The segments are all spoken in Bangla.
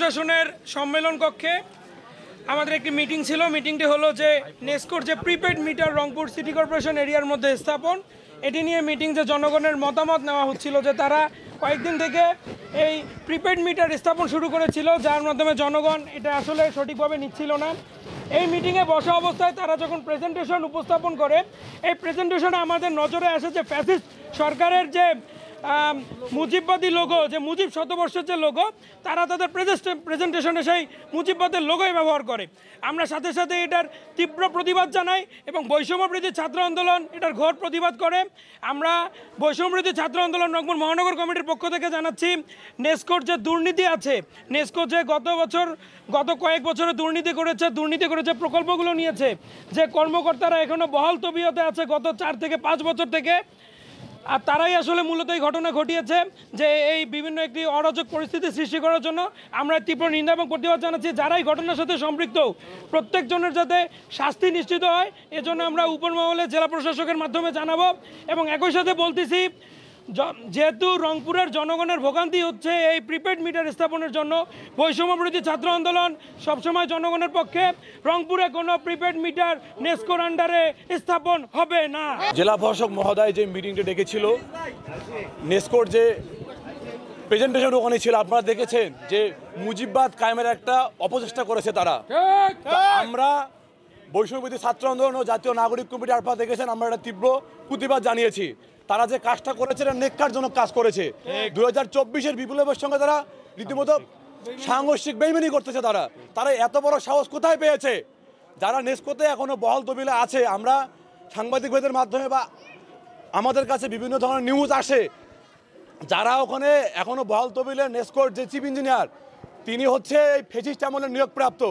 প্রশাসনের সম্মেলন কক্ষে আমাদের একটি মিটিং ছিল। মিটিংটি হলো যে নেসকোর যে prepaid metre Rangpur city corporation এরিয়ার মধ্যে স্থাপন, এটি নিয়ে মিটিং, যে জনগণের মতামত নেওয়া হচ্ছিল, যে তারা কয়েকদিন থেকে এই প্রিপেড মিটার স্থাপন শুরু করেছিল, যার মাধ্যমে জনগণ এটা আসলে সঠিকভাবে নিচ্ছিল না। এই মিটিংয়ে বসা অবস্থায় তারা যখন প্রেজেন্টেশন উপস্থাপন করে, এই প্রেজেন্টেশনে আমাদের নজরে আসে যে ফ্যাসিস্ট সরকারের যে মুজিববাদী লোগো, যে মুজিব শতবর্ষের যে লোগো, তারা তাদের প্রেজেন্টেশনে সেই মুজিববাদের লোগোই ব্যবহার করে। আমরা সাথে সাথে এটার তীব্র প্রতিবাদ জানাই এবং বৈষম্যবিরোধী ছাত্র আন্দোলন এটার ঘোর প্রতিবাদ করে। আমরা বৈষম্যবিরোধী ছাত্র আন্দোলন রংপুর মহানগর কমিটির পক্ষ থেকে জানাচ্ছি, নেসকোর যে দুর্নীতি আছে, নেসকো যে গত কয়েক বছরে দুর্নীতি করেছে প্রকল্পগুলো নিয়েছে, যে কর্মকর্তারা এখনও বহাল তবিয়তে আছে গত 4 থেকে 5 বছর থেকে, আর তারাই আসলে মূলত এই ঘটনা ঘটিয়েছে, যে এই বিভিন্ন একটি অরাজক পরিস্থিতি সৃষ্টি করার জন্য আমরা তীব্র নিন্দা এবং প্রতিবাদ জানাচ্ছি। যারা এই ঘটনার সাথে সম্পৃক্ত, প্রত্যেকজনের যাতে শাস্তি নিশ্চিত হয়, এজন্য আমরা উপর মহলে জেলা প্রশাসকের মাধ্যমে জানাবো। এবং একই সাথে বলতেছি, যেহেতু রংপুরের জনগণের ভোগান্তি হচ্ছে এই প্রিপেড মিটার স্থাপনের জন্য, বৈষম্যবিরোধী ছাত্র আন্দোলন সবসময় জনগণের পক্ষে। রংপুরে কোনো প্রিপেড মিটার নেসকোর আন্ডারে স্থাপন হবে না। জেলা প্রশাসক মহোদয় যে মিটিংটা ডেকেছিল, নেসকোর যে প্রেজেন্টেশন ওখানে ছিল, আপনারা দেখেছেন যে মুজিববাদ কায়েমের একটা অপচেষ্টা করেছে তারা। আমরা বৈষম্যবিরোধী ছাত্র আন্দোলন ও জাতীয় নাগরিক কমিটি, আপনারা দেখেছেন, আমরা একটা তীব্র প্রতিবাদ জানিয়েছি। তারা যে কাজটা করেছে এটা নেককারজনক কাজ করেছে। 2024-এর বিপ্লবের সঙ্গে তারা রীতিমতো সাংঘর্ষিক বেইমানি করতেছে। তারা এত বড় সাহস কোথায় পেয়েছে? যারা নেসকোতে এখনো বহাল তবিলা আছে, আমরা সাংবাদিকদের মাধ্যমে বা আমাদের কাছে বিভিন্ন ধরনের নিউজ আসে, যারা ওখানে এখনো বহাল তবিলে, নেসকোর যে চিফ ইঞ্জিনিয়ার, তিনি হচ্ছে এই ফেসিস্ট আমলের নিয়োগপ্রাপ্ত।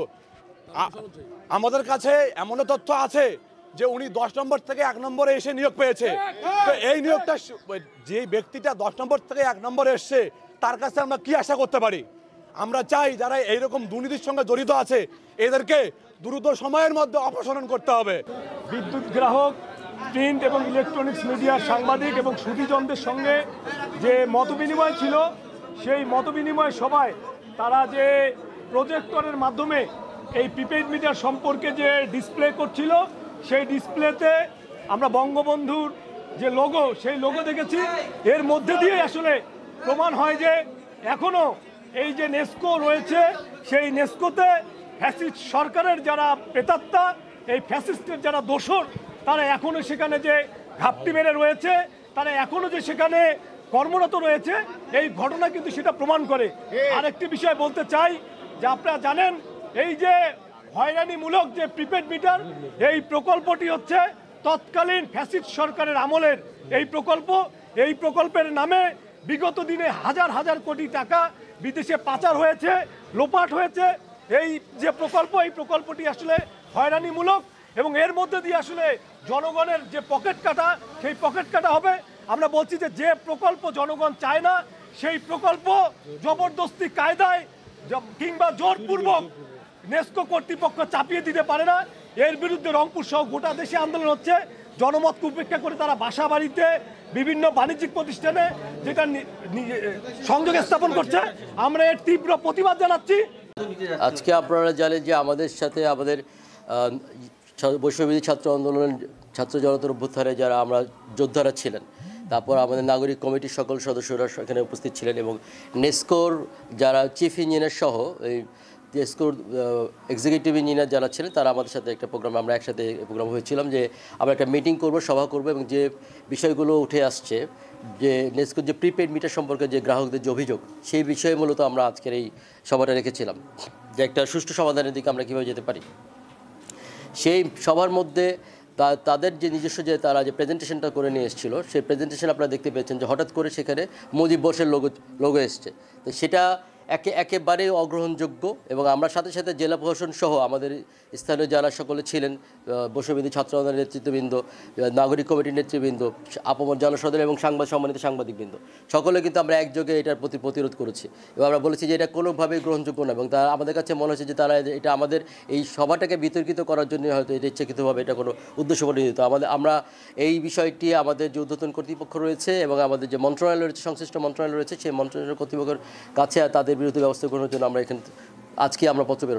আমাদের কাছে এমনও তথ্য আছে যে উনি 10 নম্বর থেকে 1 নম্বরে এসে নিয়োগ পেয়েছে। তো এই নিয়োগটা, যে ব্যক্তিটা 10 নম্বর থেকে 1 নম্বরে এসছে, তার কাছে আমরা কি আশা করতে পারি? আমরা চাই যারা এইরকম দুর্নীতির সঙ্গে জড়িত আছে, এদেরকে দ্রুত সময়ের মধ্যে অপসারণ করতে হবে। বিদ্যুৎ গ্রাহক, প্রিন্ট এবং ইলেকট্রনিক্স মিডিয়ার সাংবাদিক এবং সুধীজনদের সঙ্গে যে মতবিনিময় ছিল, সেই মতবিনিময় সভায় তারা যে প্রজেক্টরের মাধ্যমে এই প্রিপেড মিটার সম্পর্কে যে ডিসপ্লে করছিল, সেই ডিসপ্লেতে আমরা বঙ্গবন্ধুর যে লোগো, সেই লোগো দেখেছি। এর মধ্যে দিয়ে আসলে প্রমাণ হয় যে এখনও এই যে নেসকো রয়েছে, সেই নেসকোতে ফ্যাসিস্ট সরকারের যারা প্রেতাত্মা, এই ফ্যাসিস্টের যারা দোসর, তারা এখনও সেখানে যে ঘাপটি মেরে রয়েছে, তারা এখনও যে সেখানে কর্মরত রয়েছে, এই ঘটনা কিন্তু সেটা প্রমাণ করে। আরেকটি বিষয় বলতে চাই, যে আপনারা জানেন, এই যে হয়রানিমূলক যে প্রিপেড মিটার, এই প্রকল্পটি হচ্ছে তৎকালীন ফ্যাসিস্ট সরকারের আমলের এই প্রকল্প। এই প্রকল্পের নামে বিগত দিনে হাজার হাজার কোটি টাকা বিদেশে পাচার হয়েছে, লোপাট হয়েছে। এই যে প্রকল্প, এই প্রকল্পটি আসলে হয়রানিমূলক এবং এর মধ্যে দিয়ে আসলে জনগণের যে পকেট কাটা, সেই পকেট কাটা হবে। আমরা বলছি যে প্রকল্প জনগণ চায় না, সেই প্রকল্প জবরদস্তি কায়দায় কিংবা জোরপূর্বক নেসকো কর্তৃপক্ষ চাপিয়ে দিতে পারে না। এর বিরুদ্ধে রংপুর সহ গোটা দেশে আন্দোলন হচ্ছে। জনমতকে উপেক্ষা করে তারা বাসা বাড়িতে, বিভিন্ন বাণিজ্যিক প্রতিষ্ঠানে যেটা সংযোগ স্থাপন করছে, আমরা এর তীব্র প্রতিবাদ জানাচ্ছি। আজকে আপনারা জানেন যে আমাদের সাথে আমাদের বৈষম্যবিরোধী ছাত্র আন্দোলনের ছাত্র জনতার অভ্যুত্থানে যারা আমরা যোদ্ধারা ছিলেন, তারপর আমাদের নাগরিক কমিটির সকল সদস্যরা এখানে উপস্থিত ছিলেন, এবং নেসকোর যারা চিফ ইঞ্জিনিয়ার সহ এই নেসকোর এক্সিকিউটিভ ইঞ্জিনিয়ার যারা ছিলেন, তারা আমাদের সাথে একটা প্রোগ্রাম, আমরা একসাথে প্রোগ্রাম হয়েছিলাম যে আমরা একটা মিটিং করব, সভা করব, এবং যে বিষয়গুলো উঠে আসছে, যে নেসকোর যে প্রিপেড মিটার সম্পর্কে যে গ্রাহকদের যে অভিযোগ, সেই বিষয়ে মূলত আমরা আজকের এই সভাটা রেখেছিলাম, যে একটা সুষ্ঠু সমাধানের দিকে আমরা কীভাবে যেতে পারি। সেই সভার মধ্যে তাদের যে নিজস্ব যে তারা যে প্রেজেন্টেশনটা করে নিয়ে এসেছিল, সেই প্রেজেন্টেশন আপনারা দেখতে পেয়েছেন যে হঠাৎ করে সেখানে মুজিব বর্ষের লোগো এসছে। তো সেটা একেবারে অগ্রহণযোগ্য, এবং আমরা সাথে সাথে জেলা প্রশাসন সহ আমাদের স্থানীয় যারা সকলে ছিলেন, বৈষম্যবিরোধী ছাত্র আন্দোলনের নেতৃত্ববৃন্দ, নাগরিক কমিটির নেতৃবৃন্দ, আপামর জনসদর এবং সম্মানিত সাংবাদিকবৃন্দ, সকলে কিন্তু আমরা একযোগে এটার প্রতি প্রতিরোধ করেছি এবং আমরা বলেছি যে এটা কোনোভাবেই গ্রহণযোগ্য না, এবং তারা আমাদের কাছে মনে হচ্ছে যে তারা এটা আমাদের এই সভাটাকে বিতর্কিত করার জন্য হয়তো এটা ইচ্ছাকৃতভাবে এটা কোনো উদ্দেশ্য প্রণোদিত। আমরা এই বিষয়টি আমাদের যে ঊর্ধ্বতন কর্তৃপক্ষ রয়েছে এবং আমাদের যে মন্ত্রণালয় রয়েছে, সংশ্লিষ্ট মন্ত্রণালয় রয়েছে, সেই মন্ত্রণালয় কর্তৃপক্ষের কাছে তাদের বিরুদ্ধে ব্যবস্থা গ্রহণের জন্য আমরা এখানে আজকে আমরা পত্র প্রেরণ